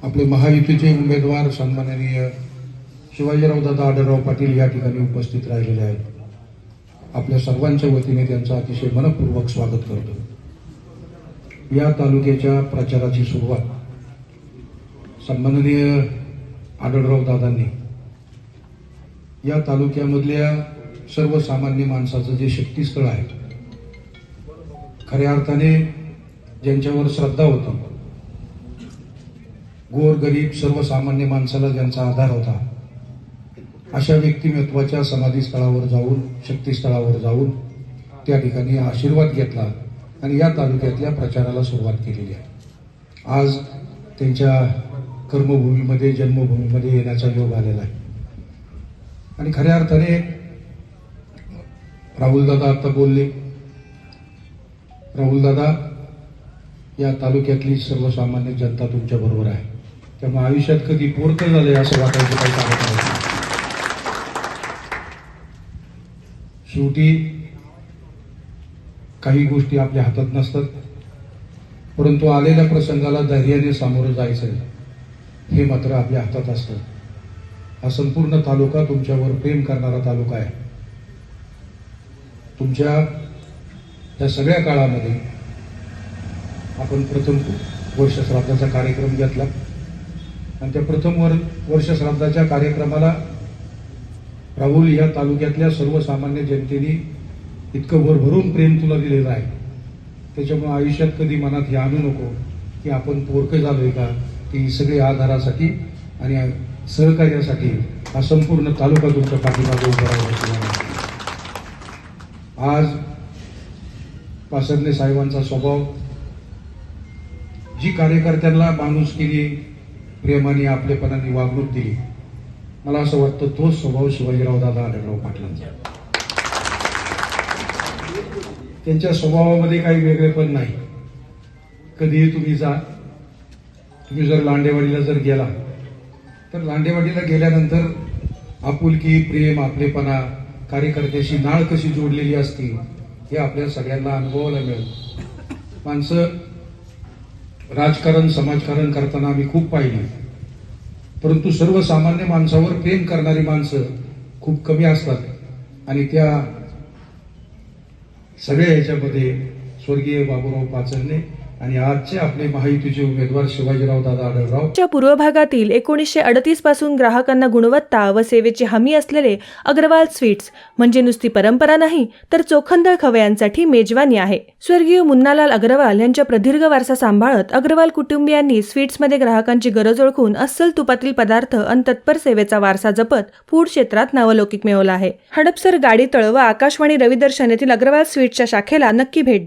आपले महायुतीचे उमेदवार सन्माननीय शिवाजीराव दादा आढळराव पाटील या ठिकाणी उपस्थित राहिलेले आहेत. आपल्या सर्वांच्या वतीने त्यांचं अतिशय मनपूर्वक स्वागत करतो. या तालुक्याच्या प्रचाराची सुरुवात सन्माननीय आढळराव दादांनी या तालुक्यामधल्या सर्वसामान्य माणसाचं जे शक्तीस्थळ आहे, खऱ्या अर्थाने ज्यांच्यावर श्रद्धा होती, गोरगरीब सर्वसामान्य माणसाला ज्यांचा आधार होता, अशा व्यक्तिमत्वाच्या समाधीस्थळावर जाऊन, शक्तीस्थळावर जाऊन त्या ठिकाणी आशीर्वाद घेतला आणि या तालुक्यातल्या प्रचाराला सुरुवात केलेली आहे. आज त्यांच्या कर्मभूमीमध्ये, जन्मभूमीमध्ये येण्याचा योग आलेला आहे आणि खऱ्या अर्थाने राहुल दादा आता बोलले. राहुल दादा, या तालुक्यातली सर्वसामान्य जनता तुमच्या बरोबर आहे, त्यामुळे आयुष्यात कधी पोरकं झालंय असं वाटायचं काही कारण नाही. शेवटी काही गोष्टी आपल्या हातात नसतात, परंतु आलेल्या प्रसंगाला धैर्याने सामोरं जायचं हे मात्र आपल्या हातात असतं. हा संपूर्ण तालुका तुमच्यावर प्रेम करणारा तालुका आहे. तुमच्या या सगळ्या काळामध्ये आपण प्रथम वर्षश्राद्धाचा कार्यक्रम घेतला आणि त्या प्रथम वर्षश्राद्धाच्या कार्यक्रमाला राहुल, या तालुक्यातल्या सर्वसामान्य जनतेने इतकं भरभरून प्रेम तुला दिलेलं आहे. त्याच्यामुळे आयुष्यात कधी मनात हे आणू नको की आपण पोरकं झालोय का. ती सगळी आधारासाठी आणि सहकार्यासाठी हा संपूर्ण तालुका तुमच्या पाठीमागे उभा राहिला. आज पासरणे साहेबांचा स्वभाव, जी कार्यकर्त्यांना माणुसकीने, प्रेमाने, आपलेपणाने वागणूक दिली, मला असं वाटतं तोच स्वभाव शिवाजीराव दादा आढळराव पाटलांचा. त्यांच्या स्वभावामध्ये काही वेगळेपण नाही. कधीही तुम्ही जा, तुम्ही जर लांडेवाडीला जर गेला तर लांडेवाडीला गेल्यानंतर आपुलकी, प्रेम, आपलेपणा, कार्यकर्त्याशी नाळ कशी जोडलेली असते हे आपल्या सगळ्यांना अनुभवायला मिळेल. माणसं राजकारण, समाजकारण करताना आम्ही खूप पाहिली, परंतु सर्वसामान्य माणसावर प्रेम करणारी माणसं खूप कमी असतात आणि त्या सगळ्या ह्याच्यामध्ये स्वर्गीय बाबूराव पाचरणे आणि आजचे आपले महायुतीचे उमेदवार शिवाजीराव दादा आढळराव. च्या पूर्व भागातील 1938 पासून ग्राहकांना गुणवत्ता व सेवेची हमी असलेले अग्रवाल स्वीट्स म्हणजे नुसती परंपरा नाही तर चोखंदळ खवयांसाठी मेजवानी आहे. स्वर्गीय मुन्नालाल अग्रवाल यांच्या प्रदीर्घ वारसा सांभाळत अग्रवाल कुटुंबियांनी स्वीट्समध्ये ग्राहकांची गरज ओळखून अस्सल तुपातील पदार्थ आणि तत्पर सेवेचा वारसा जपत फूड क्षेत्रात नावलौकिक मिळवला आहे. हडपसर, गाडीतळ व आकाशवाणी रविदर्शन येथील अग्रवाल स्वीट्सच्या शाखेला नक्की भेट द्या.